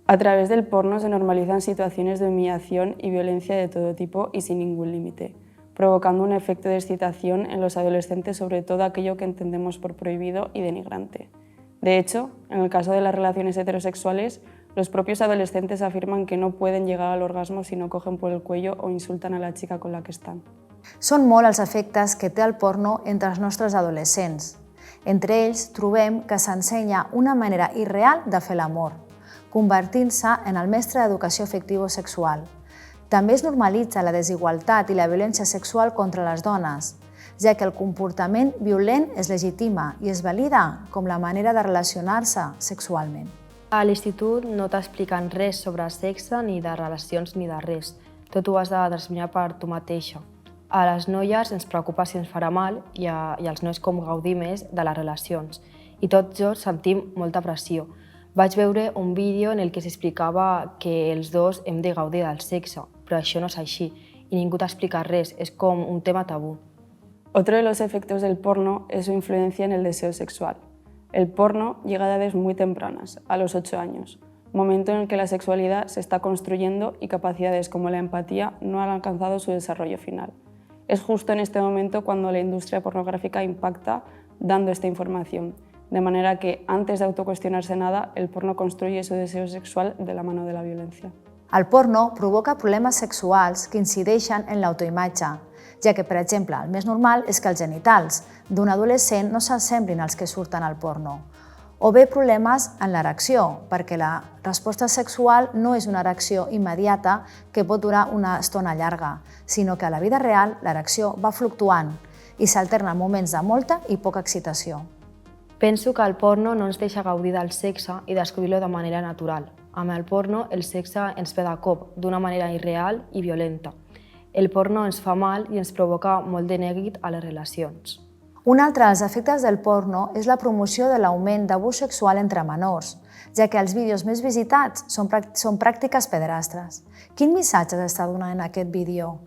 A través del porno se normalizan situaciones de humillación y violencia de todo tipo y sin ningún límite, provocando un efecto de excitación en los adolescentes sobre todo aquello que entendemos por prohibido y denigrante. De hecho, en el caso de las relaciones heterosexuales, los propios adolescentes afirman que no pueden llegar al orgasmo si no cogen por el cuello o insultan a la chica con la que están. Són molts els efectes que té el porno entre els nostres adolescents. Entre ells trobem que s'ensenya una manera irreal de fer l'amor, convertint-se en el mestre d'educació afectivo-sexual. També es normalitza la desigualtat i la violència sexual contra les dones, ja que el comportament violent es legitima i es valida com la manera de relacionar-se sexualment. A l'institut no t'expliquen res sobre sexe, ni de relacions, ni de res. Tot ho has de determinar per tu mateixa. A les noies ens preocupa si ens farà mal i als nois com gaudir més de les relacions. I tots dos sentim molta pressió. Vaig veure un vídeo en el que s'explicava que els dos hem de gaudir del sexe, però això no és així i ningú t'explica res, és com un tema tabú. Otro de los efectos del porno es su influencia en el deseo sexual. El porno llega a edades muy tempranas, a los 8 años, momento en el que la sexualidad se está construyendo y capacidades como la empatía no han alcanzado su desarrollo final. Es justo en este momento cuando la industria pornográfica impacta dando esta información, de manera que antes de autocuestionarse nada, el porno construye su deseo sexual de la mano de la violencia. El porno provoca problemes sexuals que incideixen en l'autoimatge, ja que, per exemple, el més normal és que els genitals d'un adolescent no s'assemblin als que surten al porno, o bé problemes en l'erecció, perquè la resposta sexual no és una erecció immediata que pot durar una estona llarga, sinó que a la vida real l'erecció va fluctuant i s'alterna moments de molta i poca excitació. Penso que el porno no ens deixa gaudir del sexe i descobrir-lo de manera natural. Amb el porno, el sexe ens ve de cop, d'una manera irreal i violenta. El porno ens fa mal i ens provoca molt de neguit a les relacions. Un altre dels efectes del porno és la promoció de l'augment d'abús sexual entre menors, ja que els vídeos més visitats són pràctiques pederastres. Quin missatge s'està donant en aquest vídeo?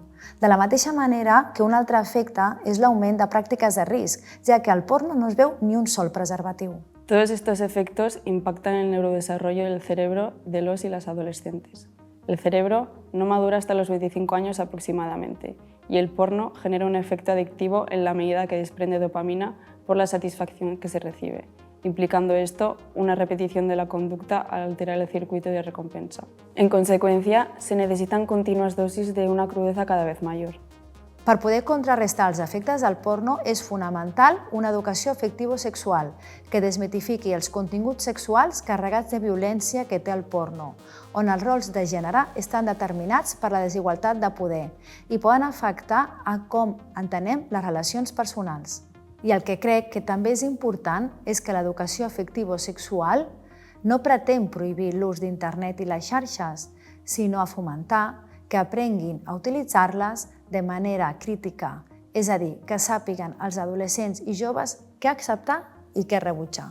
De la mateixa manera que un altre efecte és l'augment de pràctiques de risc, ja que al porno no es veu ni un sol preservatiu. Todos estos efectos impactan en el neurodesarrollo del cerebro de los y las adolescentes. El cerebro no madura hasta los 25 años aproximadamente y el porno genera un efecto adictivo en la medida que desprende dopamina por la satisfacción que se recibe, implicando esto una repetición de la conducta al alterar el circuito de recompensa. En consecuencia, se necesitan continuas dosis de una crudeza cada vez mayor. Per poder contrarrestar els efectes del porno és fonamental una educació afectivo-sexual que desmitifiqui els continguts sexuals carregats de violència que té el porno, on els rols de gènere estan determinats per la desigualtat de poder i poden afectar a com entenem les relacions personals. I el que crec que també és important és que l'educació afectivo-sexual no pretén prohibir l'ús d'internet i les xarxes, sinó a fomentar que aprenguin a utilitzar-les de manera crítica, és a dir, que sàpiguen els adolescents i joves què acceptar i què rebutjar.